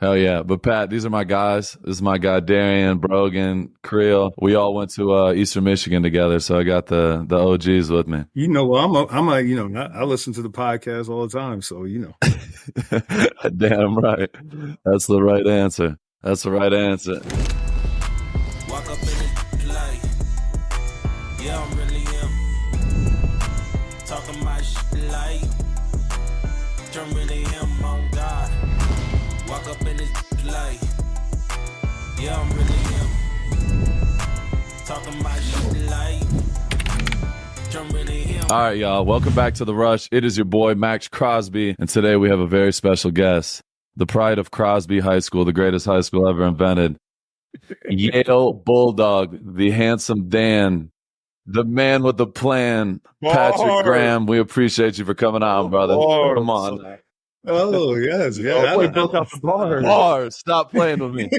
Hell yeah. But Pat, these are my guys. This is my guy Darian, Brogan, Creel. We all went to Eastern Michigan together, so I got the OGs with me. Well, I listen to the podcast all the time, so Damn right. That's the right answer. That's the right answer. Walk up in it like, yeah, I'm really am. Talking my shit like, I'm really am on God. Walk up in it like, yeah, I'm really am. Talking my shit like, I'm really am. All right, y'all. Welcome back to The Rush. It is your boy, Maxx Crosby, and today we have a very special guest, the pride of Crosby High School, the greatest high school ever invented. Yale Bulldog, the handsome Dan, the man with the plan, Patrick Graham. We appreciate you for coming on, brother. Come on. Oh yes, yeah. Built out the bars. Bars. Stop playing with me.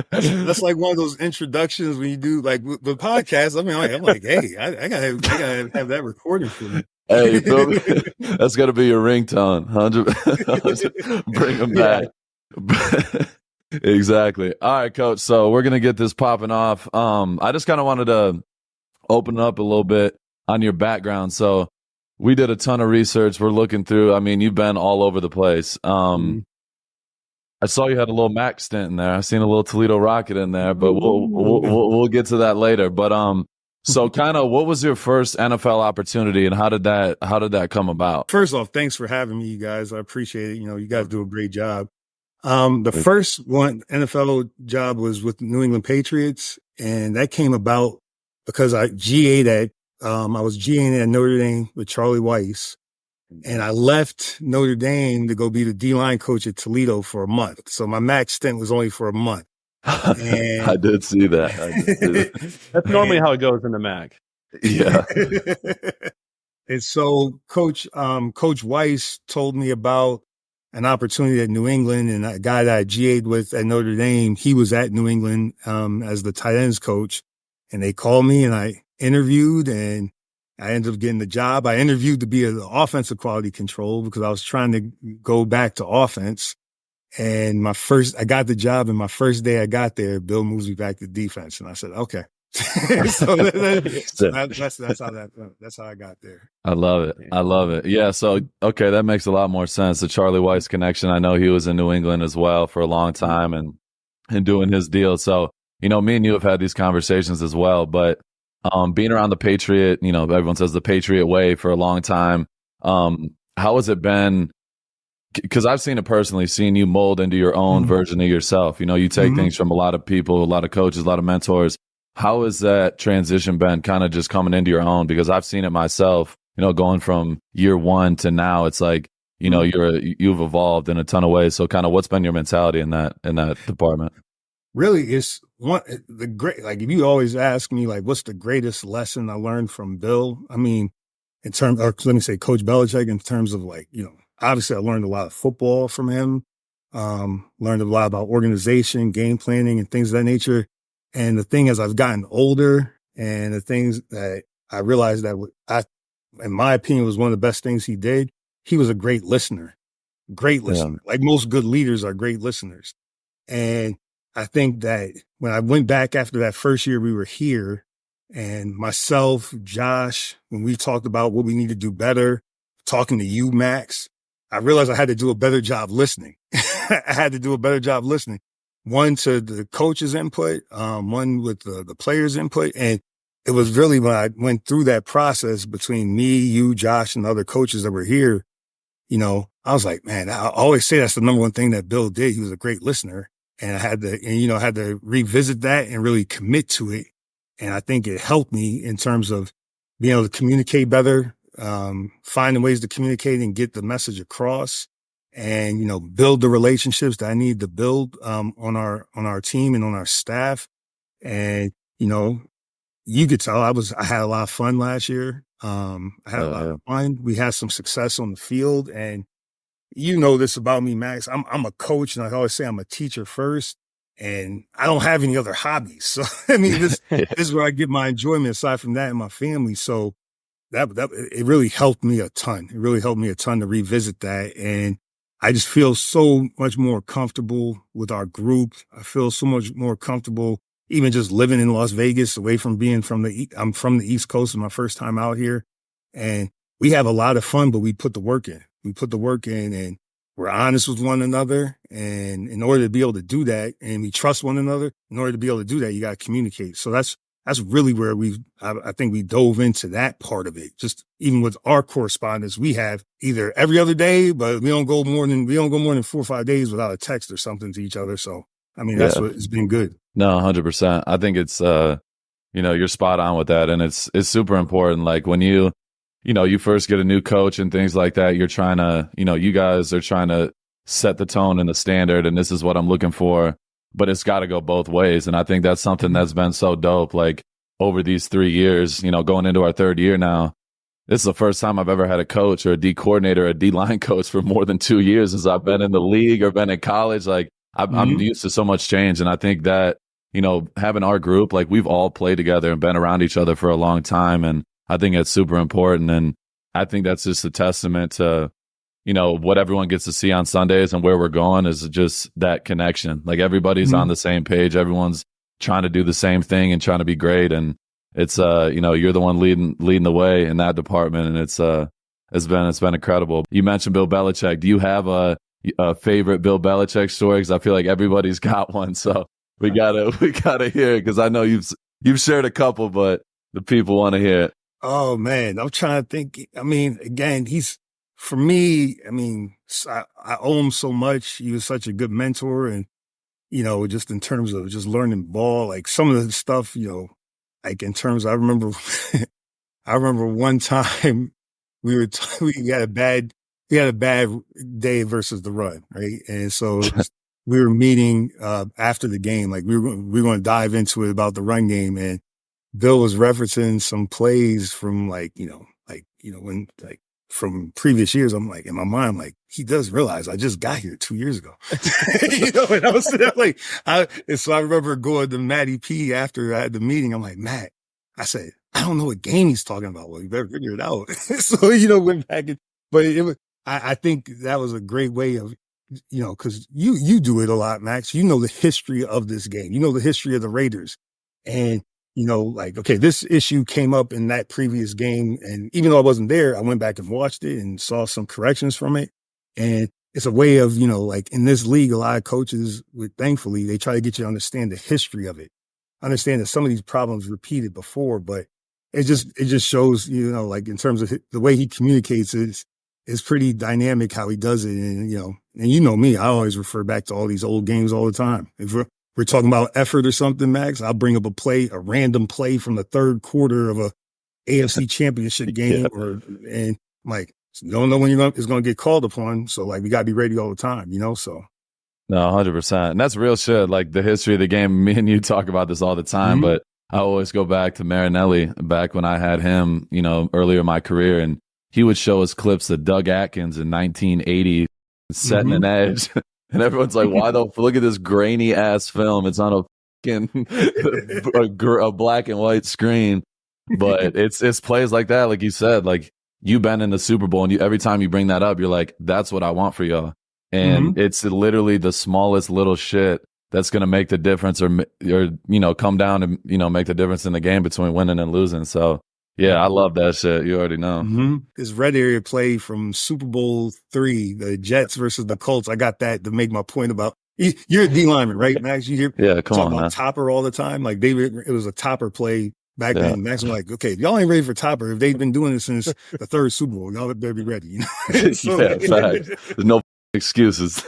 That's like one of those introductions when you do like the podcast. I mean, I'm like, hey, I gotta have that recorded for me. Hey, you feel me? That's got to be your ringtone. 100. Bring them back. Exactly. All right, Coach. So we're gonna get this popping off. I just kind of wanted to open up a little bit on your background. So we did a ton of research. We're looking through. I mean, you've been all over the place. I saw you had a little Maxx stint in there. I seen a little Toledo Rocket in there, but we'll get to that later. But so kind of, what was your first NFL opportunity, and how did that come about? First off, thanks for having me, you guys. I appreciate it. You guys do a great job. The first one NFL job was with the New England Patriots, and that came about because I was GA'd at Notre Dame with Charlie Weiss, and I left Notre Dame to go be the D-line coach at Toledo for a month. So my Maxx stint was only for a month. And I did see that. That's normally how it goes in the Mac. Yeah. And so Coach Weiss told me about an opportunity at New England, and a guy that I GA'd with at Notre Dame, he was at New England as the tight ends coach, and they called me and I interviewed, and I ended up getting the job. I interviewed to be an offensive quality control because I was trying to go back to offense. And I got the job, and my first day I got there, Bill moves me back to defense, and I said, okay. So that's how I got there. I love it. I love it. Yeah. So, okay. That makes a lot more sense. The Charlie Weiss connection. I know he was in New England as well for a long time and doing his deal. So, me and you have had these conversations as well, but, being around the Patriot, everyone says the Patriot way for a long time. How has it been? Because I've seen it personally, seeing you mold into your own version of yourself. You take things from a lot of people, a lot of coaches, a lot of mentors. How has that transition been, kind of just coming into your own? Because I've seen it myself, going from year one to now. It's like, you've evolved in a ton of ways. So kind of what's been your mentality in that department? Really, it's if you always ask me, like, what's the greatest lesson I learned from Bill? I mean, let me say Coach Belichick, in terms of obviously I learned a lot of football from him, learned a lot about organization, game planning, and things of that nature. And the thing is, I've gotten older, and the things that I realized that in my opinion, was one of the best things he did. He was a great listener. Yeah. Like most good leaders are great listeners. And I think that when I went back after that first year we were here, and myself, Josh, when we talked about what we need to do better, talking to you, Maxx, I realized I had to do a better job listening. I had to do a better job listening. One to the coach's input, one with the players' input. And it was really when I went through that process between me, you, Josh, and other coaches that were here, I was like, man, I always say that's the number one thing that Bill did. He was a great listener. And I had to revisit that and really commit to it. And I think it helped me in terms of being able to communicate better, finding ways to communicate and get the message across, and, build the relationships that I need to build, on our team and on our staff. And, you could tell I had a lot of fun last year. I had a lot of fun. We had some success on the field, and this about me, Maxx. I'm a coach, and I always say I'm a teacher first, and I don't have any other hobbies. So, I mean, this is where I get my enjoyment aside from that and my family. So it really helped me a ton. It really helped me a ton to revisit that. And I just feel so much more comfortable with our group. I feel so much more comfortable even just living in Las Vegas, away from being I'm from the East Coast, my first time out here. And we have a lot of fun, but we put the work in. We put the work in, and we're honest with one another. And in order to be able to do that, and we trust one another, in order to be able to do that, you got to communicate. So that's really where I think we dove into that part of it. Just even with our correspondence, we have either every other day, but we don't go more than 4 or 5 days without a text or something to each other. So, I mean, that's what it's been good. No, 100%. I think it's, you're spot on with that. And it's super important. Like when you first get a new coach and things like that, you're trying to, you guys are trying to set the tone and the standard, and this is what I'm looking for, but it's got to go both ways. And I think that's something that's been so dope. Like over these 3 years, going into our third year now, this is the first time I've ever had a coach or a D coordinator, a D line coach for more than 2 years since I've been in the league or been in college. Like I'm used to so much change. And I think that, having our group, like we've all played together and been around each other for a long time. And I think it's super important. And I think that's just a testament to, what everyone gets to see on Sundays and where we're going is just that connection. Like everybody's on the same page. Everyone's trying to do the same thing and trying to be great. And it's, you're the one leading the way in that department. And it's been incredible. You mentioned Bill Belichick. Do you have a favorite Bill Belichick story? Because I feel like everybody's got one. So we gotta hear it, because I know you've shared a couple, but the people want to hear it. Oh man, I'm trying to think. I mean, again, for me, I mean, I owe him so much. He was such a good mentor, and just in terms of just learning ball, like some of the stuff, like in terms, I remember one time we had a bad day versus the run, right? And so we were meeting after the game, like we were going to dive into it about the run game, and Bill was referencing some plays from when from previous years. I'm like, in my mind, I'm like, he does realize I just got here 2 years ago. And I was sitting there and so I remember going to Matty P after I had the meeting. I'm like, Matt, I said, I don't know what game he's talking about. Well, you better figure it out. So, went back but I think that was a great way of, cause you do it a lot, Max. You know the history of this game. You know the history of the Raiders. And okay, this issue came up in that previous game. And even though I wasn't there, I went back and watched it and saw some corrections from it. And it's a way of, in this league, a lot of coaches thankfully, they try to get you to understand the history of it. Understand that some of these problems repeated before, but it just shows, in terms of the way he communicates it's pretty dynamic how he does it. And, and me, I always refer back to all these old games all the time. If we're talking about effort or something, Max, I'll bring up a random play from the third quarter of a AFC championship game. And I'm like, you don't know when it's going to get called upon. So we got to be ready all the time, so. No, 100%. And that's real shit. Like the history of the game, me and you talk about this all the time, but I always go back to Marinelli back when I had him, earlier in my career. And he would show us clips of Doug Atkins in 1980 setting an edge. And everyone's like, why look at this grainy ass film. It's on a black and white screen. But it's plays like that. Like you said, like you've been in the Super Bowl, and every time you bring that up, you're like, that's what I want for y'all. And it's literally the smallest little shit that's going to make the difference or come down and, make the difference in the game between winning and losing. So yeah, I love that shit. You already know. This red area play from Super Bowl III, the Jets versus the Colts. I got that to make my point about. You're a D lineman, right, Max? You hear? Yeah, come on, about man. Topper all the time. Like it was a Topper play back then. Max was like, okay, if y'all ain't ready for Topper, if they've been doing this since the third Super Bowl, y'all better be ready. So, yeah, fact. There's no excuses.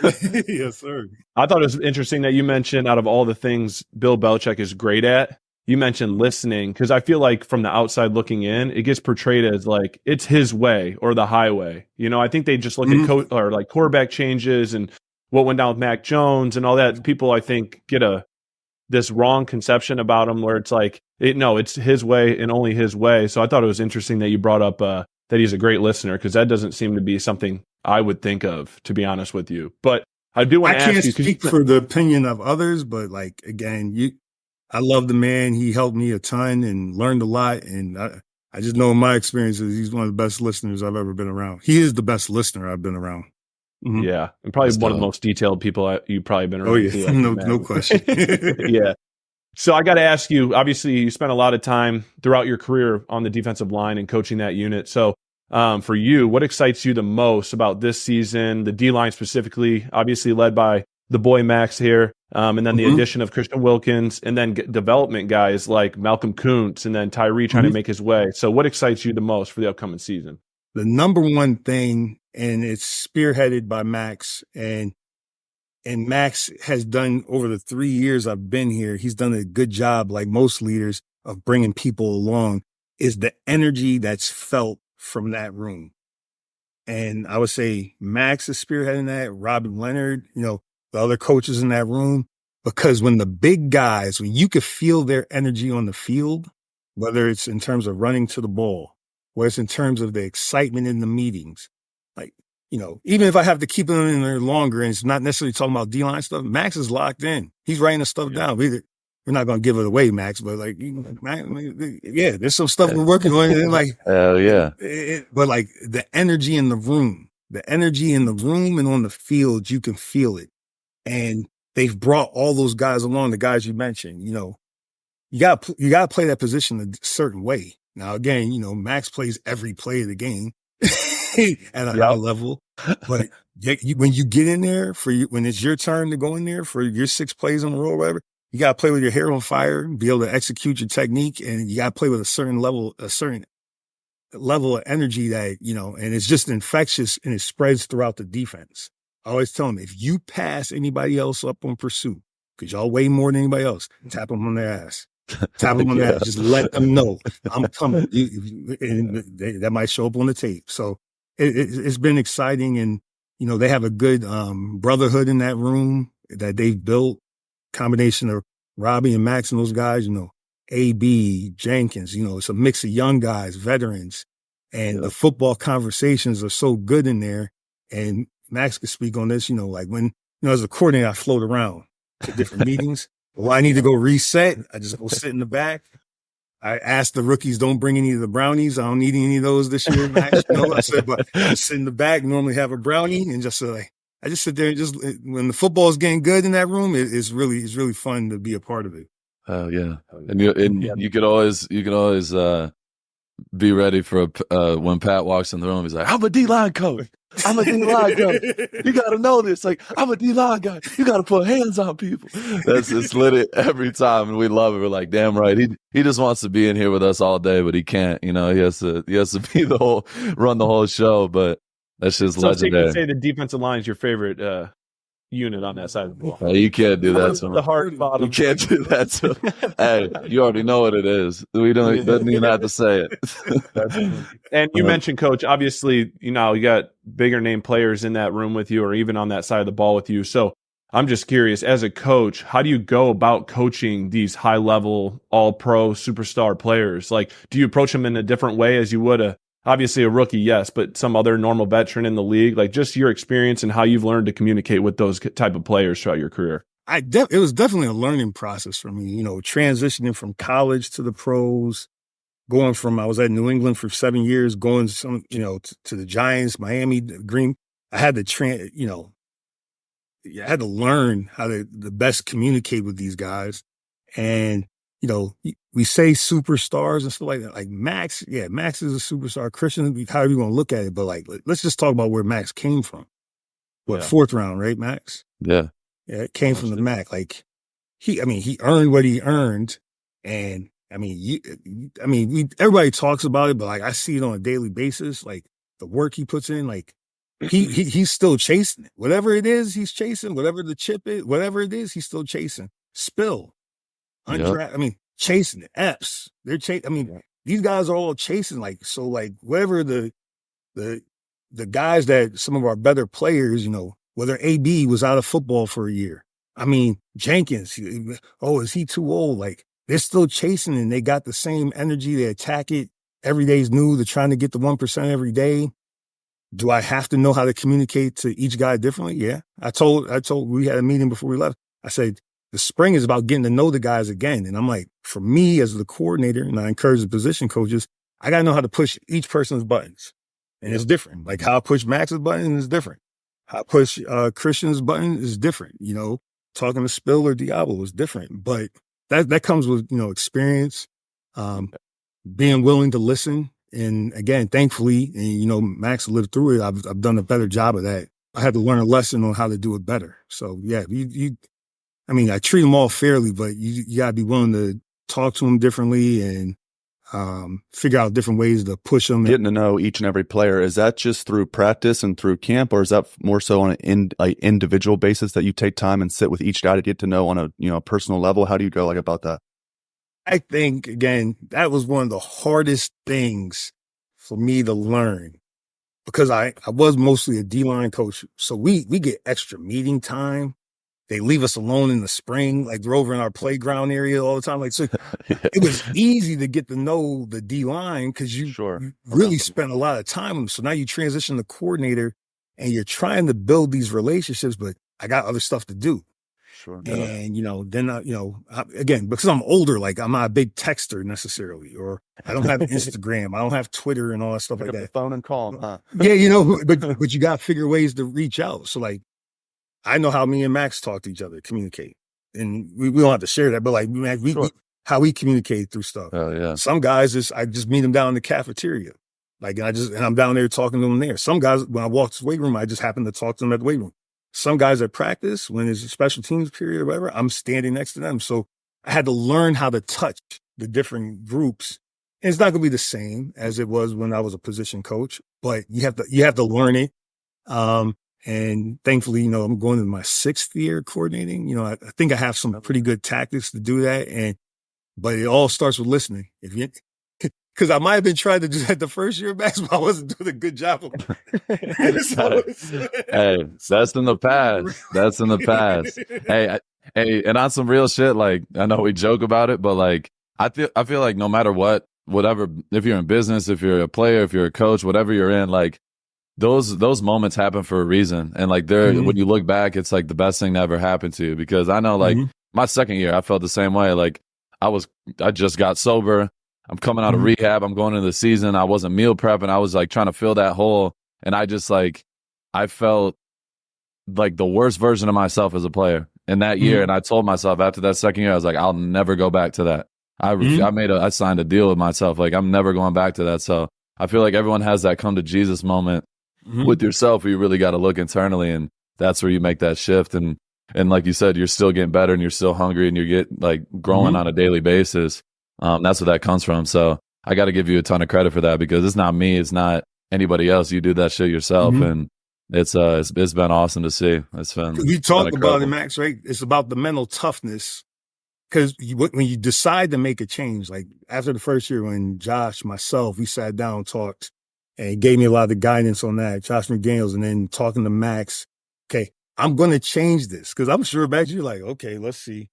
Yes, sir. I thought it was interesting that you mentioned, out of all the things Bill Belichick is great at, you mentioned listening, because I feel like from the outside looking in, it gets portrayed as like it's his way or the highway. I think they just look at quarterback changes and what went down with Mac Jones and all that. People, I think, get this wrong conception about him where it's like, it's his way and only his way. So I thought it was interesting that you brought up that he's a great listener, because that doesn't seem to be something I would think of, to be honest with you. But I do want to ask you. I can't speak for the opinion of others, but again, I love the man. He helped me a ton and learned a lot. And I just know in my experiences, he's one of the best listeners I've ever been around. He is the best listener I've been around. Mhm. Yeah, and probably That's one of the dope. most detailed people you've probably been around. Oh yeah, too, I no imagine. question. Yeah. So I got to ask you, obviously you spent a lot of time throughout your career on the defensive line and coaching that unit. So for you, what excites you the most about this season, the D-line specifically, obviously led by the boy Maxx here, and then the Mhm. addition of Christian Wilkins, and then development guys like Malcolm Kuntz, and then Tyree trying to make his way. So what excites you the most for the upcoming season? The number one thing, and it's spearheaded by Maxx, and Maxx has done over the 3 years I've been here, he's done a good job, like most leaders, of bringing people along, is the energy that's felt from that room. And I would say Maxx is spearheading that, Robin Leonard, the other coaches in that room, because when the big guys, when you could feel their energy on the field, whether it's in terms of running to the ball, whether it's in terms of the excitement in the meetings, like, even if I have to keep them in there longer and it's not necessarily talking about D-line stuff, Maxx is locked in. He's writing the stuff down. We're not going to give it away, Maxx, but like, yeah, there's some stuff we're working on. And like, Hell yeah. but like the energy in the room and on the field, you can feel it. And they've brought all those guys along, the guys you mentioned, you got to play that position a certain way. Now, again, Maxx plays every play of the game at a high level, but when you get in there when it's your turn to go in there for your 6 plays on the roll, or whatever, you got to play with your hair on fire, be able to execute your technique, and you got to play with a certain level of energy that, and it's just infectious and it spreads throughout the defense. I always tell them, if you pass anybody else up on pursuit, because y'all weigh more than anybody else, tap them on their ass. Tap them on their ass. Just let them know I'm coming. And that might show up on the tape. So it's been exciting. And, they have a good brotherhood in that room that they've built. Combination of Robbie and Maxx and those guys, AB, Jenkins, it's a mix of young guys, veterans, and the football conversations are so good in there. And Maxx could speak on this, like when, as a coordinator, I float around to different meetings. Well, I need to go reset. I just go sit in the back. I asked the rookies, don't bring any of the brownies. I don't need any of those this year, Max. I said, but I sit in the back, normally have a brownie, and just I just sit there and just, when the football is getting good in that room, it's really fun to be a part of it. Oh yeah, and you could always be ready for when Pat walks in the room. He's like, "I'm a D-line coach. I'm a D-line coach. You got to know this. Like, I'm a D-line guy. You got to put hands on people." It's lit every time, and we love it. We're like, "Damn right." He just wants to be in here with us all day, but he can't. He has to be run the whole show. But that's just legendary. So say the defensive line is your favorite unit on that side of the ball. Hey, you can't do that to him. The hard bottom. You can't do that to him. Hey, you already know what it is. We doesn't even have to say it. And you mentioned, Coach, obviously, you got bigger name players in that room with you or even on that side of the ball with you. So I'm just curious, as a coach, how do you go about coaching these high-level, all-pro, superstar players? Like, do you approach them in a different way as you would obviously a rookie, yes, but some other normal veteran in the league? Like, just your experience and how you've learned to communicate with those type of players throughout your career. It was definitely a learning process for me, transitioning from college to the pros, going from, I was at New England for 7 years, going to the Giants, Miami, Green. I had to I had to learn how to the best communicate with these guys. And, we say superstars and stuff like that. Like Maxx, Maxx is a superstar. Christian, however you want to look at it, but like, let's just talk about where Maxx came from. Fourth round, right, Maxx? Yeah. Yeah, it came from the MAC. Like he earned what he earned. And everybody talks about it, but like I see it on a daily basis, like the work he puts in, like he's still chasing it. Whatever it is, he's chasing. Whatever the chip is, whatever it is, he's still chasing. Spill. Chasing it. Epps. They're chasing. These guys are all chasing. Like, so like whatever the guys that some of our better players, whether AB was out of football for a year. Jenkins, is he too old? Like they're still chasing and they got the same energy. They attack it. Every day's new. They're trying to get the 1% every day. Do I have to know how to communicate to each guy differently? Yeah. I told, we had a meeting before we left. I said, the spring is about getting to know the guys again. And I'm like, for me as the coordinator, and I encourage the position coaches, I got to know how to push each person's buttons. And it's different. Like how I push Max's button is different. I push Christian's button is different. You know, talking to Spill or Diablo is different, but that comes with, you know, experience, being willing to listen. And again, thankfully, and you know, Maxx lived through it. I've done a better job of that. I had to learn a lesson on how to do it better. So yeah, I mean, I treat them all fairly, but you gotta be willing to talk to them differently and figure out different ways to push them. Getting to know each and every player, is that just through practice and through camp, or is that more so on an individual basis that you take time and sit with each guy to get to know on a, you know, personal level? How do you go like about that? I think, again, that was one of the hardest things for me to learn because I was mostly a D-line coach. So we get extra meeting time. They leave us alone in the spring, like we're over in our playground area all the time. Like, so it was easy to get to know the D-line because you really spent a lot of time with them. So now you transition to coordinator and you're trying to build these relationships, but I got other stuff to do. Sure. And, you know, then, again, because I'm older, like I'm not a big texter necessarily, or I don't have Instagram, I don't have Twitter and all that stuff Pick like up that. the phone and call them, huh? Yeah, you know, but you got to figure ways to reach out. So like, I know how me and Maxx talk to each other, communicate, and we don't have to share that, but like, how we communicate through stuff. Oh yeah. Some guys I just meet them down in the cafeteria. Like, and I'm down there talking to them there. Some guys, when I walk to the weight room, I just happen to talk to them at the weight room. Some guys at practice, when there's a special teams period or whatever, I'm standing next to them. So I had to learn how to touch the different groups. And it's not going to be the same as it was when I was a position coach, but you have to learn it. And thankfully, you know, I'm going into my 6th year coordinating. You know, I think I have some pretty good tactics to do that. But it all starts with listening. Because I might have been trying to do that the first year of basketball. I wasn't doing a good job of it. Hey, that's in the past. That's in the past. Hey, and on some real shit, like, I know we joke about it, but like, I feel like no matter whatever, if you're in business, if you're a player, if you're a coach, whatever you're in, like, those moments happen for a reason. And like when you look back, it's like the best thing that ever happened to you, because I know like my 2nd year, I felt the same way. Like I just got sober. I'm coming out of rehab. I'm going into the season. I wasn't meal prepping. I was like trying to fill that hole. And I just like, I felt like the worst version of myself as a player in that year. And I told myself after that 2nd year, I was like, I'll never go back to that. I signed a deal with myself. Like, I'm never going back to that. So I feel like everyone has that come to Jesus moment with yourself where you really got to look internally, and that's where you make that shift. And like you said, you're still getting better and you're still hungry and you get like growing on a daily basis. That's where that comes from. So I got to give you a ton of credit for that, because it's not me, it's not anybody else. You do that shit yourself, and it's been awesome to see. We talked about it, Maxx, right? It's about the mental toughness, because when you decide to make a change, like after the first year, when Josh, myself, we sat down and talked, and he gave me a lot of guidance on that, Josh McDaniels, and then talking to Maxx. Okay, I'm going to change this, because I'm sure back you're like, okay, let's see.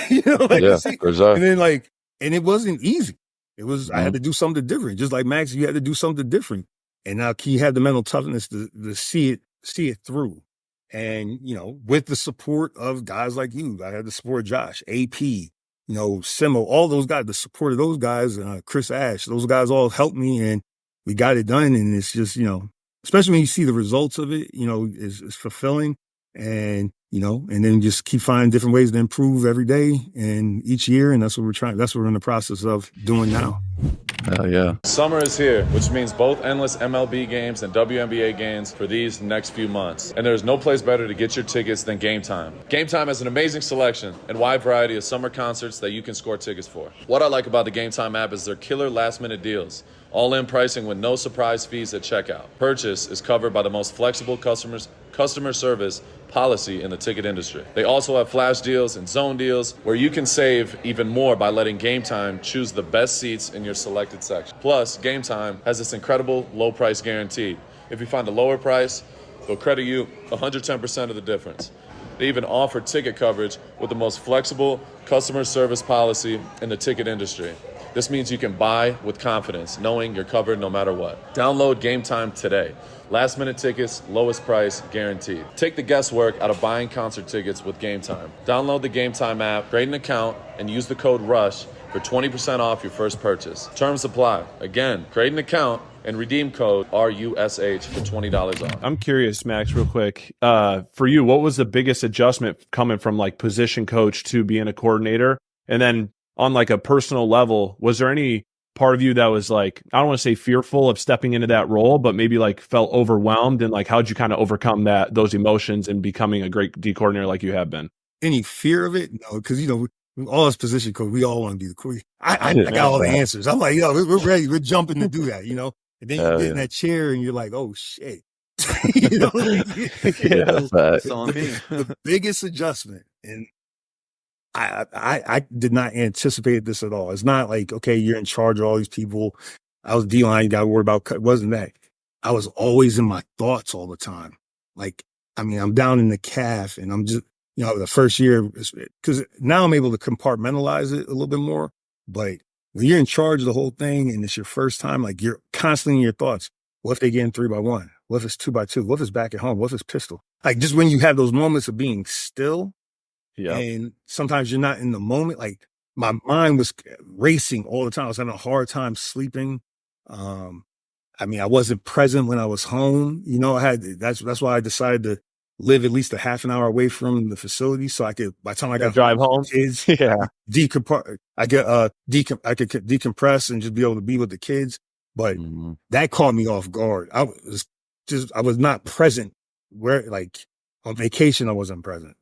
You know, like, yeah, let's see. For sure. And then and it wasn't easy. It was, I had to do something different. Just like Maxx, you had to do something different. And now he had the mental toughness to see it through. And, you know, with the support of guys like you, I had the support of Josh, AP, you know, Simo, all those guys, the support of those guys, Chris Ash, those guys all helped me, and we got it done. And it's just, you know, especially when you see the results of it, you know, is fulfilling. And, you know, and then just keep finding different ways to improve every day and each year. And that's what we're trying. That's what we're in the process of doing now. Hell yeah. Summer is here, which means both endless MLB games and WNBA games for these next few months. And there's no place better to get your tickets than Game Time. Game Time has an amazing selection and wide variety of summer concerts that you can score tickets for. What I like about the Game Time app is their killer last-minute deals. All-in pricing with no surprise fees at checkout. Purchase is covered by the most flexible customer service policy in the ticket industry. They also have flash deals and zone deals where you can save even more by letting Game Time choose the best seats in your selected section. Plus, Game Time has this incredible low price guarantee. If you find a lower price, they'll credit you 110% of the difference. They even offer ticket coverage with the most flexible customer service policy in the ticket industry. This means you can buy with confidence, knowing you're covered no matter what. Download Game Time today. Last minute tickets, lowest price, guaranteed. Take the guesswork out of buying concert tickets with Game Time. Download the Game Time app, create an account, and use the code RUSH for 20% off your first purchase. Terms apply. Again, create an account, and redeem code RUSH for $20 off. I'm curious, Max, real quick. For you, what was the biggest adjustment coming from like position coach to being a coordinator? And then on like a personal level, was there any part of you that was like, I don't want to say fearful of stepping into that role, but maybe like felt overwhelmed? And like, how'd you kind of overcome those emotions and becoming a great D coordinator like you have been? Any fear of it? No, because, all as position coach, we all want to be the coach. I got all the answers. I'm like, we're ready. We're jumping to do that, And then you get in that chair and you're like, oh, shit. The biggest adjustment, and I did not anticipate this at all. It's not like, okay, you're in charge of all these people. I was D-line, you got to worry about cut. It wasn't that. I was always in my thoughts all the time. Like, I'm down in the calf and I'm just, the first year, because now I'm able to compartmentalize it a little bit more. But when you're in charge of the whole thing and it's your first time, like you're constantly in your thoughts. What if they get in 3x1? What if it's 2x2? What if it's back at home? What if it's pistol? Like just when you have those moments of being still, and sometimes you're not in the moment. Like my mind was racing all the time. I was having a hard time sleeping. I wasn't present when I was home. That's why I decided to live at least a half an hour away from the facility, so I could, by the time I got drive home, kids, I could decompress and just be able to be with the kids. But that caught me off guard. I was not present on vacation. I wasn't present.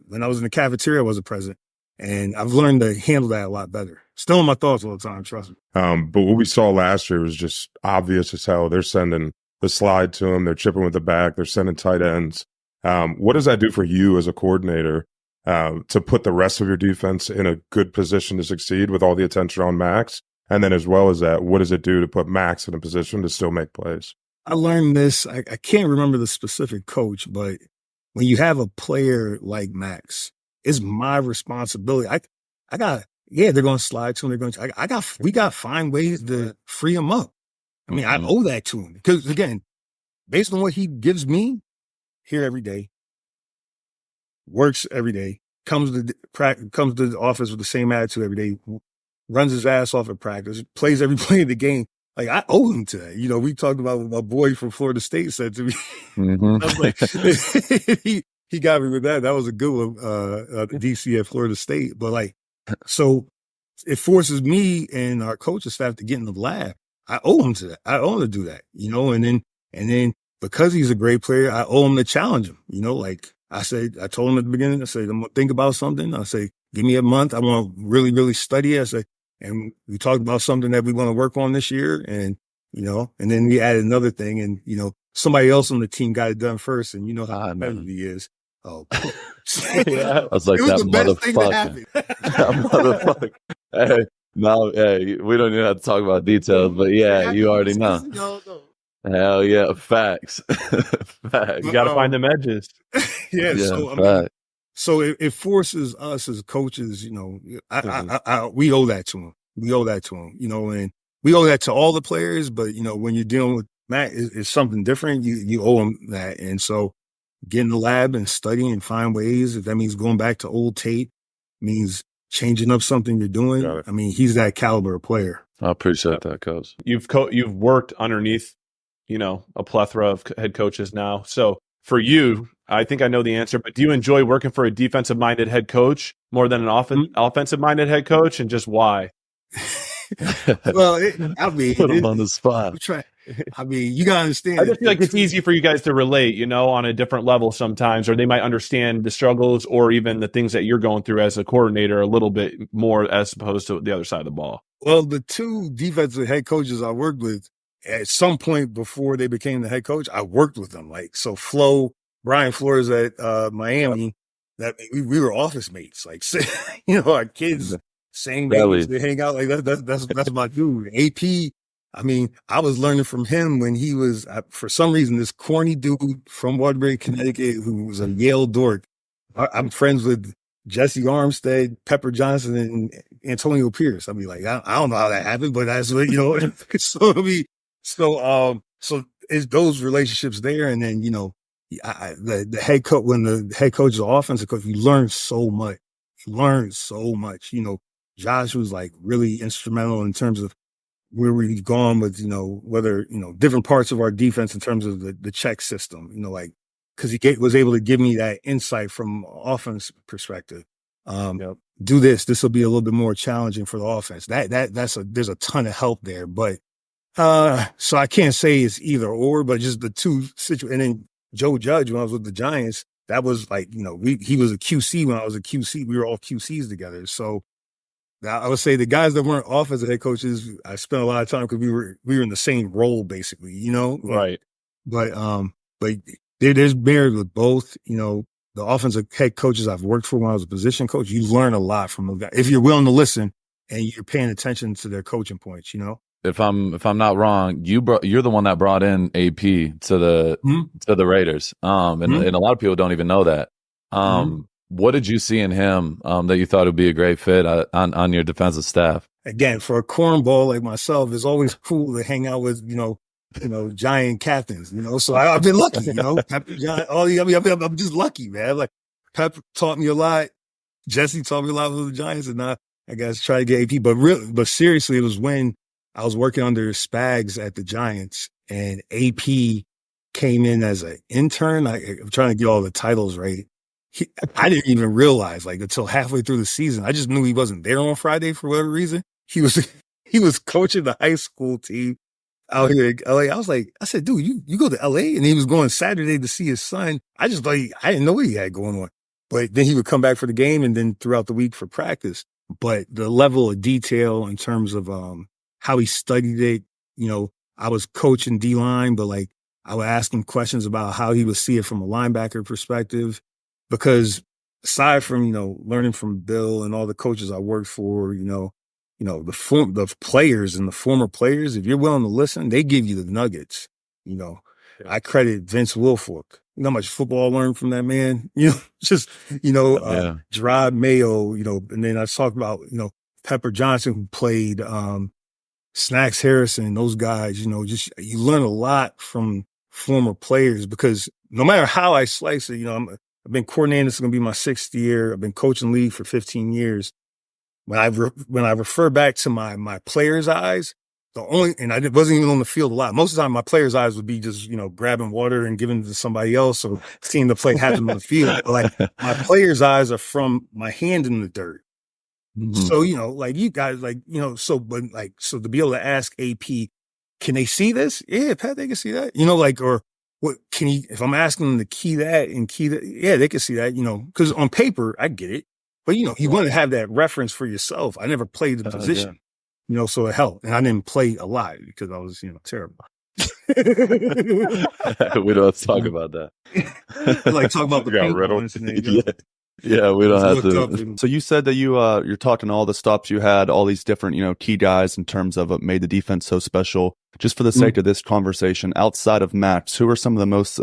When I was in the cafeteria, I wasn't present. And I've learned to handle that a lot better. Still in my thoughts all the time, trust me. But what we saw last year was just obvious as hell. They're sending the slide to them. They're chipping with the back. They're sending tight ends. What does that do for you as a coordinator to put the rest of your defense in a good position to succeed with all the attention on Maxx? And then as well as that, what does it do to put Maxx in a position to still make plays? I learned this. I can't remember the specific coach, but when you have a player like Maxx, it's my responsibility. They're going to slide to him. We got to find ways to free him up. I owe that to him because again, based on what he gives me here every day, works every day, comes to the office with the same attitude every day, runs his ass off at practice, plays every play of the game. Like I owe him to that. We talked about what my boy from Florida State said to me. I was like, he got me with that. That was a good one, DC at Florida State. But so it forces me and our coaching staff to get in the lab. I owe him to that. I owe him to do that, and then because he's a great player, I owe him to challenge him, like I told him at the beginning, I said, I'm going to think about something. I say, give me a month. I want to really, really study it. I said, and we talked about something that we want to work on this year. And, and then we added another thing and, somebody else on the team got it done first. And how competitive he is. Oh, I was like, that motherfucker. That motherfucker. Hey, no, hey, we don't even have to talk about details, but you already know. Hell yeah, facts. Facts. You got to find them edges. So it forces us as coaches, we owe that to him. We owe that to him, and we owe that to all the players. But when you're dealing with Matt, it's something different. You owe him that, and so get in the lab and study and find ways. If that means going back to old tape, means changing up something you're doing. He's that caliber of player. I appreciate that, Coach. You've worked underneath, a plethora of head coaches now. So for you, I think I know the answer, but do you enjoy working for a defensive-minded head coach more than an offensive-minded head coach, and just why? Well, put him on the spot. You gotta understand. I just feel like it's easy for you guys to relate, on a different level sometimes, or they might understand the struggles or even the things that you're going through as a coordinator a little bit more as opposed to the other side of the ball. Well, the two defensive head coaches I worked with at some point before they became the head coach, I worked with them. Brian Flores at Miami, that we were office mates. Our kids, same age, they hang out. That's my dude. AP. I was learning from him when he was, for some reason, this corny dude from Waterbury, Connecticut, who was a Yale dork. I'm friends with Jesse Armstead, Pepper Johnson, and Antonio Pierce. I don't know how that happened, but that's what, So it's those relationships there. And then, the head coach, when the head coach is an offensive coach, you learn so much. Josh was really instrumental in terms of where we've gone with, whether, different parts of our defense in terms of the check system, like, because he was able to give me that insight from offense perspective. Yep. Do this will be a little bit more challenging for the offense. There's a ton of help there, but so I can't say it's either or, but just the two situations. And then Joe Judge, when I was with the Giants, that was like, he was a QC when I was a QC. We were all QCs together. So I would say the guys that weren't offensive head coaches, I spent a lot of time because we were in the same role basically, Right. But there's merit with both, the offensive head coaches I've worked for when I was a position coach. You learn a lot from them guys if you're willing to listen and you're paying attention to their coaching points. If I'm not wrong, you're the one that brought in AP to the Raiders. And a lot of people don't even know that. What did you see in him that you thought would be a great fit on your defensive staff? Again, for a cornball like myself, it's always cool to hang out with Giant captains. So I've been lucky. Pepper, John, I'm just lucky, man. Like Pep taught me a lot. Jesse taught me a lot with the Giants, and I guess try to get AP. But seriously, it was when I was working under Spags at the Giants, and AP came in as an intern. I'm trying to get all the titles right. I didn't even realize until halfway through the season. I just knew he wasn't there on Friday for whatever reason. He was coaching the high school team out here in LA. I said, dude, you go to LA? And he was going Saturday to see his son. I just thought I didn't know what he had going on. But then he would come back for the game and then throughout the week for practice. But the level of detail in terms of how he studied it, I was coaching D-line, but I would ask him questions about how he would see it from a linebacker perspective. Because aside from, learning from Bill and all the coaches I worked for, the players and the former players, if you're willing to listen, they give you the nuggets. I credit Vince Wilfork. You know how much football I learned from that man? Gerard Mayo, and then I talked about, Pepper Johnson, who played Snacks Harrison, those guys, you learn a lot from former players because no matter how I slice it, I've been coordinating. This is going to be my 6th year. I've been coaching league for 15 years. When I refer back to my players' eyes, and I wasn't even on the field a lot. Most of the time, my players' eyes would be just, grabbing water and giving it to somebody else or seeing the play happen on the field. But my players' eyes are from my hand in the dirt. Mm-hmm. So, you guys, so to be able to ask AP, can they see this? Yeah, Pat, they can see that, or what can he, if I'm asking them to key that, yeah, they can see that, because on paper, I get it. But, you want to have that reference for yourself. I never played the position, so it helped. And I didn't play a lot because I was, terrible. We don't have to talk about that. Talk about the paint. Yeah, we don't have to. So you said that you're talking all the stops you had, all these different, key guys in terms of what made the defense so special. Just for the sake of this conversation, outside of Maxx, who are some of the most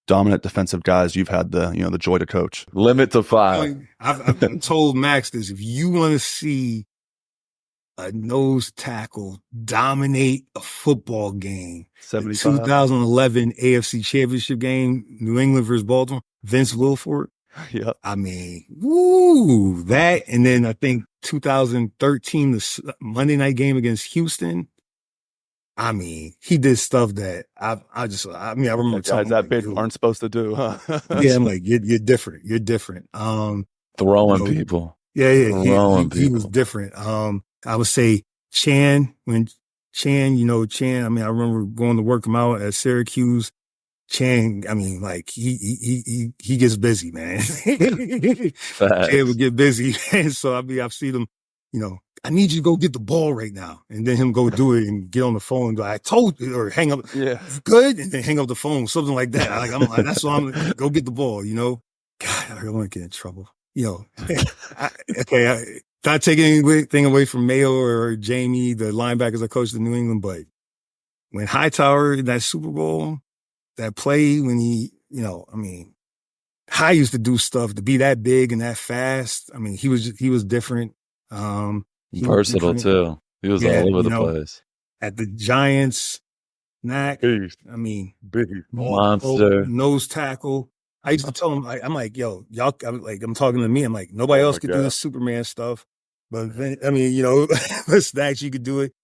dominant defensive guys you've had the joy to coach? Limit to 5. I've told Maxx this: if you want to see a nose tackle dominate a football game, 2011 AFC Championship game, New England versus Baltimore, Vince Wilfork. Yeah. I mean, woo, that. And then I think 2013, the Monday night game against Houston. I mean, he did stuff that I remember guys that big aren't supposed to do, huh? Yeah, I'm like, you're different. You're different. Throwing people. Yeah. He was different. I would say Chan, I remember going to work him out at Syracuse. Chan, he gets busy, man. Chan would get busy. And so, I've seen him, I need you to go get the ball right now. And then him go do it and get on the phone and go, I told you, or hang up. Yeah. Good. And then hang up the phone, something like that. That's why I'm like, go get the ball, God, I don't want to get in trouble. Not taking anything away from Mayo or Jamie, the linebackers I coached in New England, but when Hightower, that Super Bowl, that play when he, High used to do stuff to be that big and that fast. I mean, he was different. Versatile too. He was all over the place. At the Giants, Knack. Big monster, nose tackle. I used to tell him, I'm like, yo, y'all. I'm talking to me. I'm like, nobody else could do this Superman stuff, but then, with Snacks, you could do it.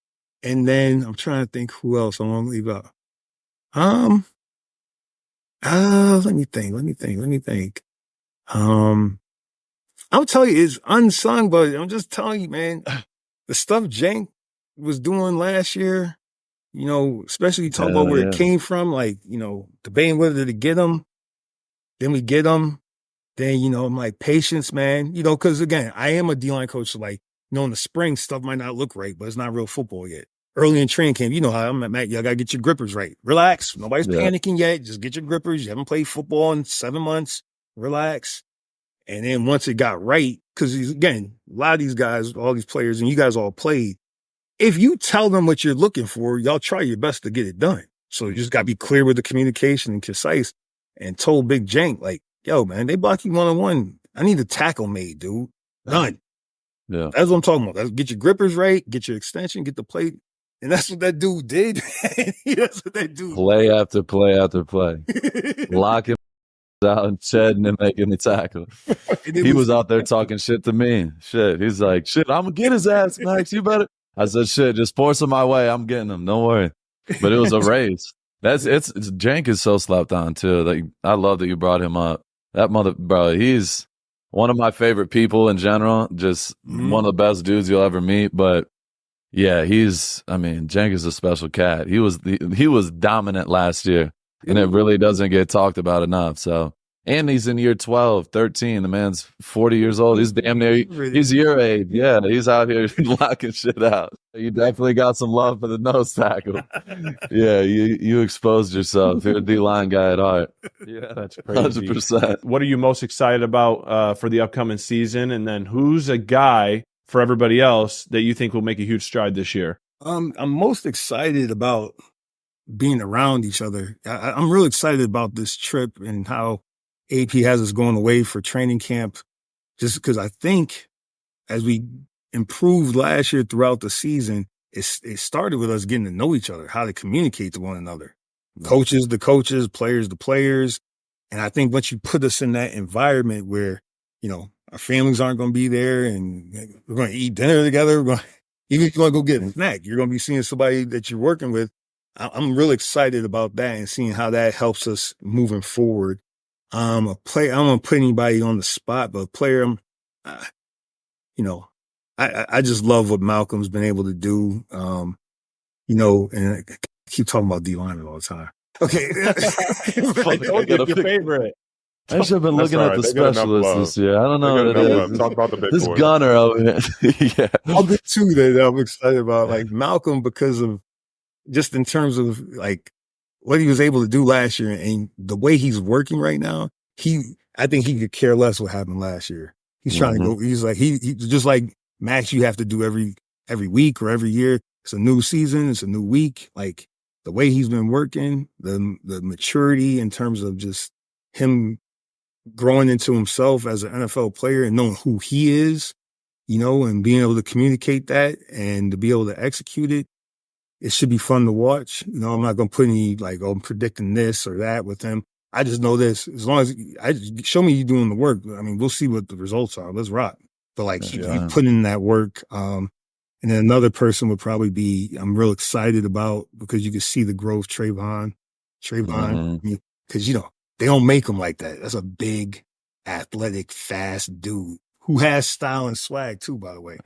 And then I'm trying to think who else I want to leave out. Let me think. I'll tell you, it's unsung, but I'm just telling you, man, the stuff Jank was doing last year, you know, especially you talk about where it came from, like, you know, debating whether to get him, then we get him. Then, you know, I'm like, patience, man. You know, because again, I am a D-line coach. So like, you know, in the spring, stuff might not look right, but it's not real football yet. Early in training camp, you know how I'm at, Matt, y'all got to get your grippers right. Relax. Nobody's panicking yet. Just get your grippers. You haven't played football in 7 months. Relax. And then once it got right, because again, a lot of these guys, all these players, and you guys all played, if you tell them what you're looking for, y'all try your best to get it done. So you just got to be clear with the communication and concise. And told Big Jank, like, yo, man, they block you one-on-one. I need a tackle made, dude. Done. Yeah. That's what I'm talking about. Get your grippers right, get your extension, get the plate. And that's what that dude did. That's what that dude Play after play after play. Locking out and shedding and making the tackle. He was out there talking shit to me. Shit. He's like, shit, I'm going to get his ass, Max. You better. I said, shit, just force him my way. I'm getting him. Don't worry. But it was a race. Jank is so slept on too. Like, I love that you brought him up. That bro, he's one of my favorite people in general. Just one of the best dudes you'll ever meet. But yeah, Jank is a special cat. He was dominant last year, and it really doesn't get talked about enough. So, and he's in year 12, 13. The man's 40 years old. He's damn near, he's your age. Yeah, he's out here locking shit out. You definitely got some love for the nose tackle. Yeah, you exposed yourself. You're a D-line guy at heart. Yeah, that's crazy. 100%. What are you most excited about for the upcoming season? And then who's a guy for everybody else that you think will make a huge stride this year? I'm most excited about being around each other. I'm really excited about this trip and how AP has us going away for training camp, just because I think as we improved last year throughout the season, it started with us getting to know each other, how to communicate to one another. Coaches to coaches, players to players. And I think once you put us in that environment where, you know, our families aren't going to be there and we're going to eat dinner together, even if you want to go get a snack, you're going to be seeing somebody that you're working with. I'm really excited about that and seeing how that helps us moving forward. A player, I don't want to put anybody on the spot, but a player, you know, I just love what Malcolm's been able to do. You know, and I keep talking about D-linemen all the time. Okay. Your favorite. I should have been looking at the specialists this year. I don't know what it is. Talk about the big This boys. gunner over here. Yeah. I'll get two that I'm excited about, like Malcolm, because of just in terms of like what he was able to do last year and the way he's working right now. I think he could care less what happened last year. He's trying to go. He's like he just like Maxx. You have to do every week or every year. It's a new season. It's a new week. Like the way he's been working, the maturity in terms of just him growing into himself as an NFL player and knowing who he is, you know, and being able to communicate that and to be able to execute it. It should be fun to watch. You know, I'm not going to put any I'm predicting this or that with him. I just know this. As long as show me you doing the work. I mean, we'll see what the results are. Let's rock. But like he put in that work. And then another person would probably be I'm real excited about because you can see the growth. Trayvon, because you know they don't make him like that. That's a big, athletic, fast dude who has style and swag too. By the way,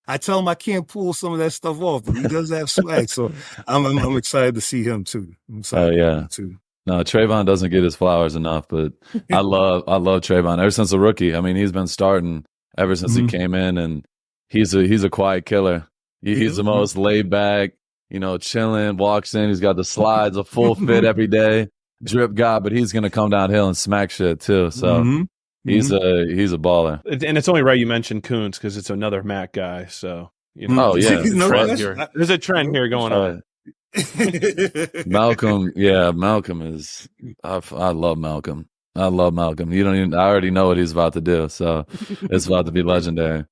I tell him I can't pull some of that stuff off, but he does have swag. So I'm excited to see him too. Too. No, Trayvon doesn't get his flowers enough, but I love Trayvon ever since the rookie. I mean, he's been starting ever since he came in, and he's a quiet killer. He's the most laid back, you know, chilling, walks in. He's got the slides, a full fit every day, drip guy, but he's going to come downhill and smack shit too. So he's a baller. And it's only right you mentioned Coons because it's another Mac guy. So, you know, there's a trend here going on. Malcolm is, I love Malcolm. I already know what he's about to do. So it's about to be legendary.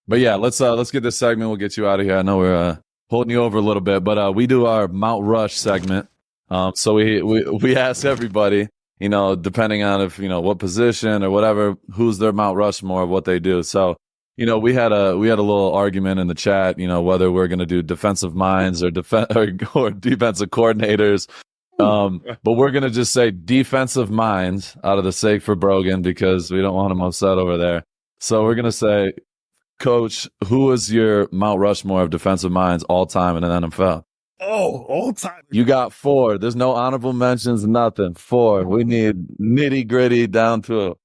But yeah, let's get this segment. We'll get you out of here. I know we're holding you over a little bit, but we do our Mount Rush segment. So we ask everybody, you know, depending on if, you know, what position or whatever, who's their Mount Rushmore, what they do. So, you know, we had a little argument in the chat, you know, whether we're going to do defensive minds or or defensive coordinators. But we're going to just say defensive minds out of the sake for Brogan because we don't want him upset over there. So we're going to say, Coach, who is your Mount Rushmore of defensive minds all time in an NFL? Oh, all time. You got 4. There's no honorable mentions, nothing. 4. We need nitty gritty down to it.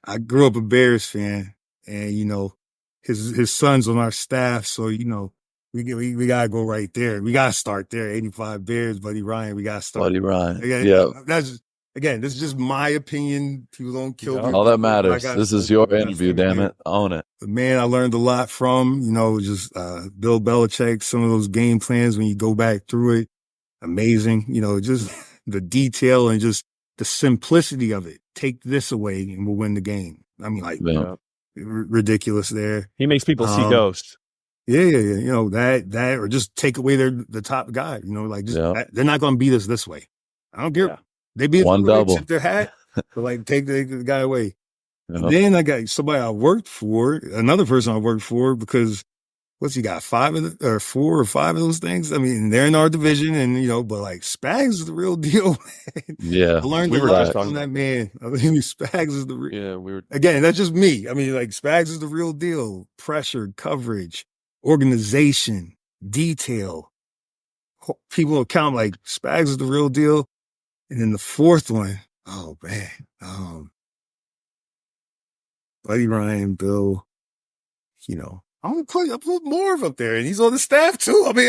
I grew up a Bears fan, and you know, his son's on our staff, so you know, we gotta go right there. We gotta start there. 85 Bears, Buddy Ryan. We gotta start. Buddy Ryan. Again, Yeah. That's again. This is just my opinion. People don't kill me. All that matters. This is your interview, damn it. Own it. The man I learned a lot from, you know, just Bill Belichick. Some of those game plans when you go back through it, amazing. You know, just the detail and just the simplicity of it. Take this away and we'll win the game. I mean, like ridiculous there. He makes people see ghosts. Yeah. You know, that, or just take away the top guy, you know, like just they're not going to beat us this way. I don't care. They beat one double. Tip their hat, but like take the guy away. Then I got somebody I worked for, another person I worked for, because what's he got? 4 or 5 of those things. I mean, they're in our division, and you know, but like Spags is the real deal. Man. Yeah, I learned a lot from that man. I mean, Spags is the real. Yeah, we were Again, that's just me. I mean, like Spags is the real deal. Pressure, coverage, organization, detail. People account like Spags is the real deal. And then the 4th one, oh man, Buddy Ryan, Bill, you know, I'm gonna put Marv up there, and he's on the staff too. I mean,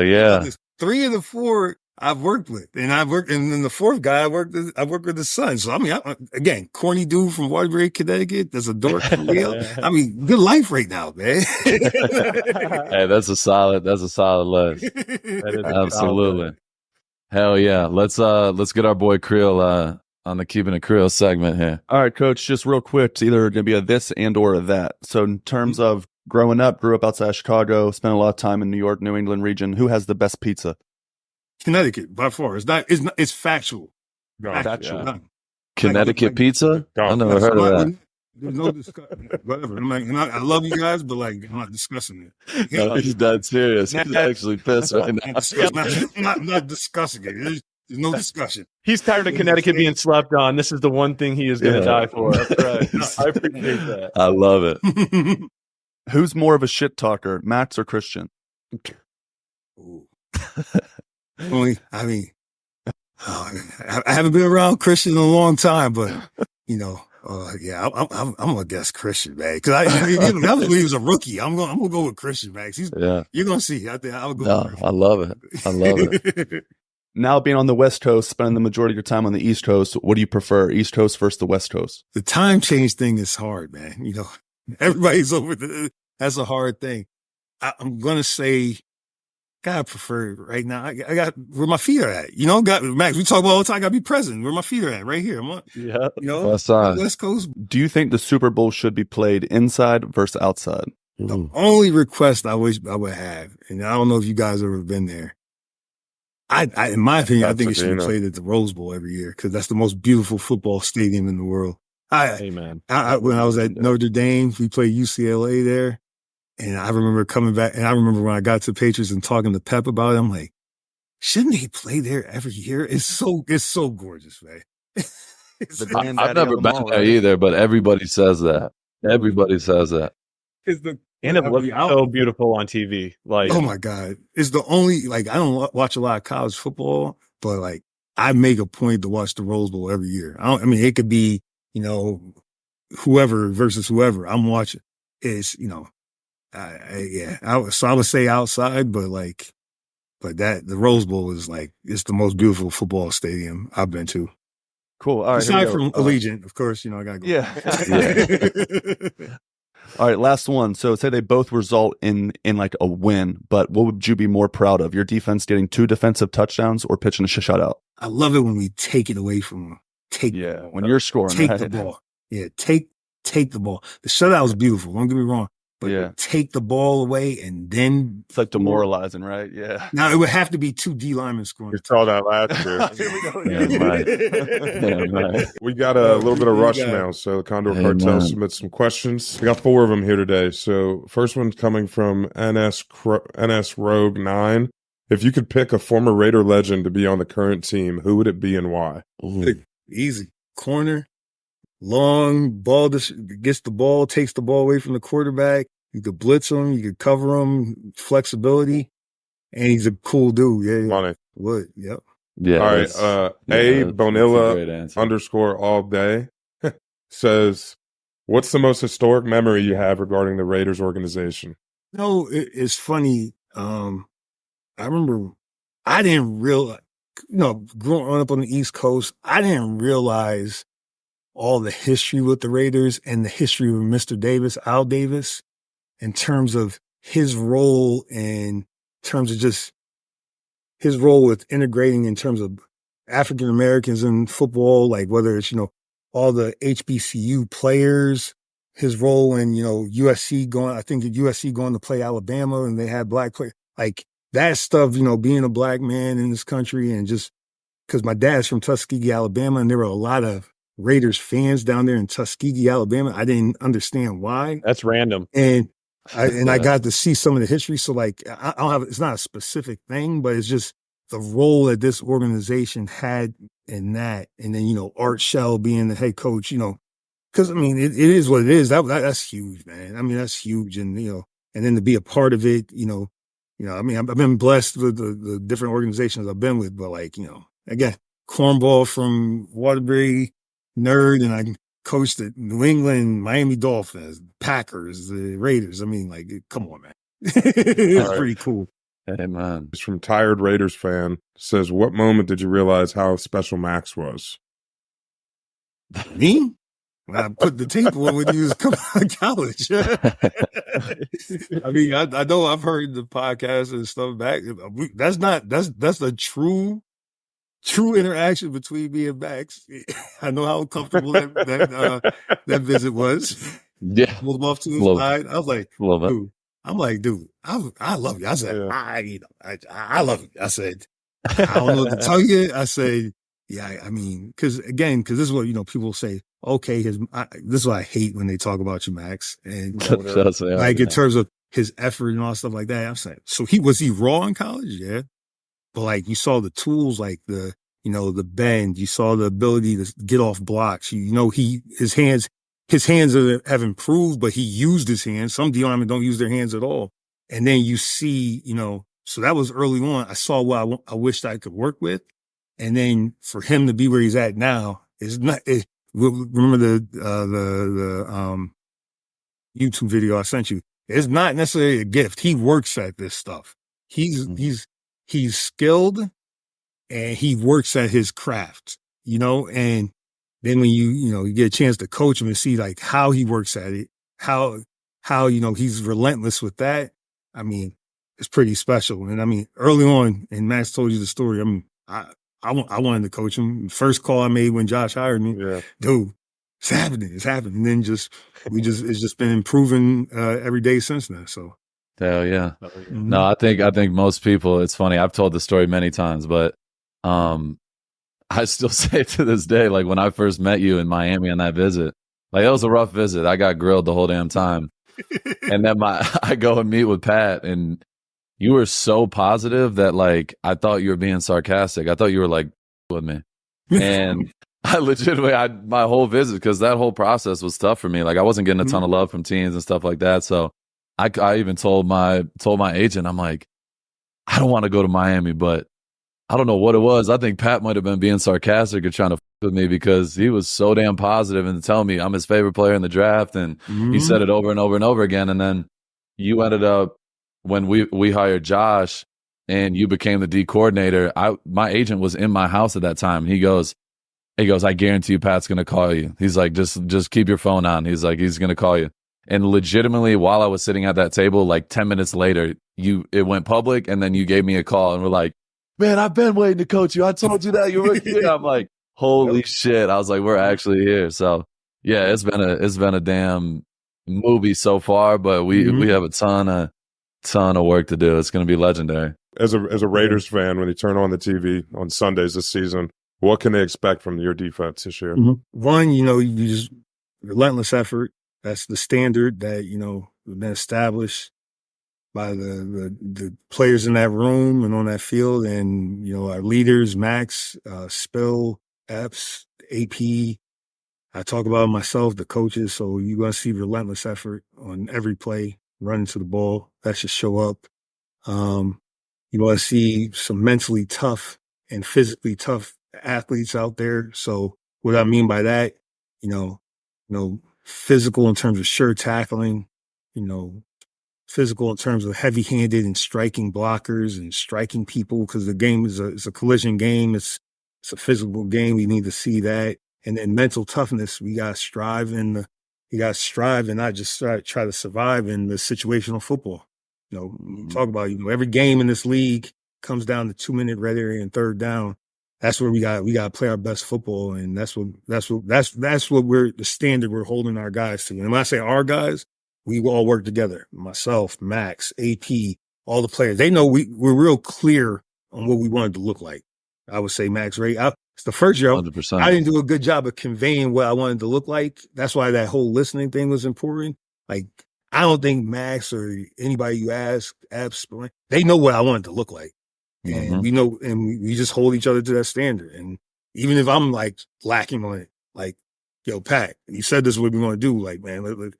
yeah. 3 of the 4 I've worked with, and then the 4th guy I worked with his son. So I mean, again, corny dude from Waterbury, Connecticut. There's a dork from Creel. I mean, good life right now, man. Hey, that's a solid list. Absolutely. Hell yeah. Let's get our boy Creel on the Keepin' It Creel segment here. All right, Coach, just real quick, it's either going to be a this and or a that. So in terms of grew up outside of Chicago, spent a lot of time in New York, New England region. Who has the best pizza? Connecticut, by far. It's factual. Factual. Yeah. Connecticut pizza? I never heard of that. There's no discussion. Whatever. I'm like, I love you guys, but like, I'm not discussing it. No, he's dead serious. He's actually pissed right now. I'm not discussing it. There's no discussion. He's tired of Connecticut being slept on. This is the one thing he is going to die for. That's right. I appreciate that. I love it. Who's more of a shit talker, Maxx or Christian? Only, I mean, I haven't been around Christian in a long time, but you know, yeah, I'm gonna guess Christian, man. Because I mean, that was when he was a rookie. I'm gonna go with Christian, Max. You're gonna see. I think I'll go. No, I love it. I love it. Now being on the West Coast, spending the majority of your time on the East Coast, what do you prefer, East Coast versus the West Coast? The time change thing is hard, man. You know, everybody's over there. That's a hard thing. I'm gonna say, God, prefer right now. I got where my feet are at. You know, Max. We talk about all the time. I gotta be present. Where my feet are at, right here. You know, West side. West Coast. Do you think the Super Bowl should be played inside versus outside? The only request I wish I would have, and I don't know if you guys ever been there. In my opinion, I think it should be played at the Rose Bowl every year because that's the most beautiful football stadium in the world. Amen. When I was at Notre Dame, we played UCLA there, and I remember coming back, and I remember when I got to Patriots and talking to Pep about it, I'm like, shouldn't they play there every year? It's so gorgeous, man. I've never been there either, but everybody says that. Everybody says that. And it looks so beautiful on TV. Like, oh my God. It's the only, like, I don't watch a lot of college football, but like, I make a point to watch the Rose Bowl every year. I mean, it could be, you know, whoever versus whoever I'm watching. It's, you know, so I would say outside, but the Rose Bowl is like, it's the most beautiful football stadium I've been to. Cool. All right. Aside from Allegiant, of course, you know, I gotta go. Yeah. All right, last one. So say they both result in like a win, but what would you be more proud of? Your defense getting 2 defensive touchdowns or pitching a shutout? I love it when we take it away from them. When you're scoring. Take the ball. Yeah, take the ball. The shutout was beautiful. Don't get me wrong. but Yeah. take the ball away and then It's like demoralizing, right? Yeah. now it would have to be 2 D linemen scoring. We saw that last year. Here we go. Yeah, right. Yeah, right. We got a little bit of rush now, so the Condor Cartel Amen. submits some questions. We got 4 of them here today. So first one's coming from NS Rogue 9. If you could pick a former Raider legend to be on the current team, who would it be and why? Easy. Corner, long, ball gets the ball, takes the ball away from the quarterback. You could blitz him, you could cover him, flexibility, and he's a cool dude. Yeah. Money. Would, yep. Yeah. All right. that's- A that's a Bonilla great answer. _ all day says, what's the most historic memory you have regarding the Raiders organization? No, it's funny. I remember I didn't realize, growing up on the East Coast, I didn't realize all the history with the Raiders and the history of Mr. Davis, Al Davis, in terms of his role in terms of just his role with integrating in terms of African Americans in football, like whether it's, all the HBCU players, his role in, USC going to play Alabama and they had black players, like that stuff, being a black man in this country and just because my dad's from Tuskegee, Alabama, and there were a lot of Raiders fans down there in Tuskegee, Alabama. I didn't understand why. That's random. And I got to see some of the history. So like, I don't have, it's not a specific thing, but it's just the role that this organization had in that. And then, Art Shell being the head coach, cause I mean, it is what it is. That's huge, man. I mean, that's huge. And, and then to be a part of it, I mean, I've been blessed with the different organizations I've been with, but like, again, cornball from Waterbury, nerd, and I coached at New England, Miami Dolphins, Packers, the Raiders. I mean, like, come on, man. It's pretty cool. Hey, man. It's from Tired Raiders fan. Says, what moment did you realize how special Maxx was? Me? When I put the tape on when he was coming out of college. I mean, I know I've heard the podcast and stuff back. That's a true interaction between me and Maxx. I know how comfortable that visit was. Yeah. Pulled him off to his Love it. side. I was like, Love it. dude, I love you. I said, Yeah. I love you. I said, I don't know what to tell you. I said, yeah, I mean, cause this is what, people say, okay, this is what I hate when they talk about you, Maxx. And That's like in terms of his effort and all stuff like that. I'm saying, so was he raw in college? Yeah. But like you saw the tools, like the bend, you saw the ability to get off blocks. His hands have improved, but he used his hands. Some D linemen don't use their hands at all. And then you see, so that was early on. I saw what I wished I could work with. And then for him to be where he's at now is not, remember the YouTube video I sent you. It's not necessarily a gift. He works at this stuff. He's skilled and he works at his craft, and then when you get a chance to coach him and see like how he works at it, how he's relentless with that. I mean, it's pretty special. And I mean, early on, and Maxx told you the story. I mean, I wanted to coach him. First call I made when Josh hired me, dude, it's happening. And then it's just been improving every day since then. So. Hell yeah. No, I think most people, it's funny. I've told the story many times, but I still say to this day, like when I first met you in Miami on that visit, like it was a rough visit. I got grilled the whole damn time. And then I go and meet with Pat and you were so positive that like I thought you were being sarcastic. I thought you were like with me. And I legitimately my whole visit, because that whole process was tough for me. Like I wasn't getting a ton of love from teams and stuff like that. So I even told my agent, I'm like, I don't want to go to Miami, but I don't know what it was. I think Pat might have been being sarcastic or trying to with me because he was so damn positive and telling me I'm his favorite player in the draft. And he said it over and over and over again. And then you ended up, when we hired Josh and you became the D coordinator, my agent was in my house at that time. He goes, I guarantee you Pat's going to call you. He's like, just keep your phone on. He's like, he's going to call you. And legitimately, while I was sitting at that table, like 10 minutes later, it went public, and then you gave me a call and were like, man, I've been waiting to coach you. I told you that you were here. I'm like, holy shit. I was like, we're actually here. So yeah, it's been a damn movie so far, but we have a ton of work to do. It's going to be legendary. As a Raiders fan, when you turn on the TV on Sundays this season, what can they expect from your defense this year? One, you just relentless effort. That's the standard that, been established by the players in that room and on that field, and our leaders, Maxx, Spill, Epps, AP. I talk about myself, the coaches. So you're gonna see relentless effort on every play, running to the ball. That should show up. You want to see some mentally tough and physically tough athletes out there. So what I mean by that, physical in terms of sure tackling, physical in terms of heavy-handed and striking blockers and striking people, because the game is a collision game. It's a physical game. We need to see that. And then mental toughness. We got to strive and not just try to survive in the situational football. Talk about, every game in this league comes down to 2-minute red area and third down. That's where we got to play our best football. And that's what the standard we're holding our guys to. And when I say our guys, we all work together. Myself, Maxx, AP, all the players. They know we're real clear on what we wanted to look like. I would say Maxx, Ray. It's the first year 100%. I didn't do a good job of conveying what I wanted to look like. That's why that whole listening thing was important. Like, I don't think Maxx or anybody you ask, Epps, they know what I wanted to look like. And we know, and we just hold each other to that standard. And even if I'm like lacking on it, like, yo, Pat, you said this is what we want to do. Like, man,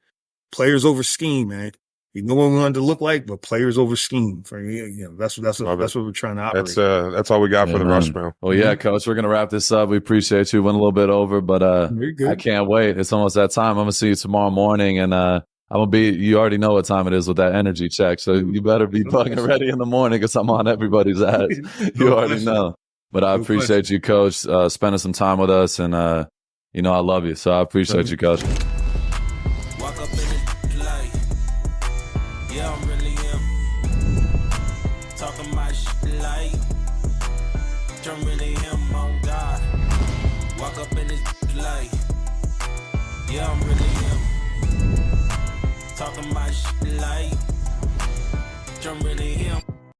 players over scheme, man. You know what we wanted to look like, but players over scheme. That's what we're trying to operate. That's all we got for the Rushmore. Well, yeah, Coach, we're gonna wrap this up. We appreciate you. Went a little bit over, but I can't wait. It's almost that time. I'm gonna see you tomorrow morning, and I'm gonna be. You already know what time it is with that energy check, so you better be fucking ready in the morning, because I'm on everybody's ass. You already know. But I appreciate you, Coach, spending some time with us, and I love you, so I appreciate you, Coach. Walk up in the light. Yeah, I'm really him. Talking my shit like I'm really him on God. Walk up in this light. Yeah, I'm really him. Talking my shit like I'm really him.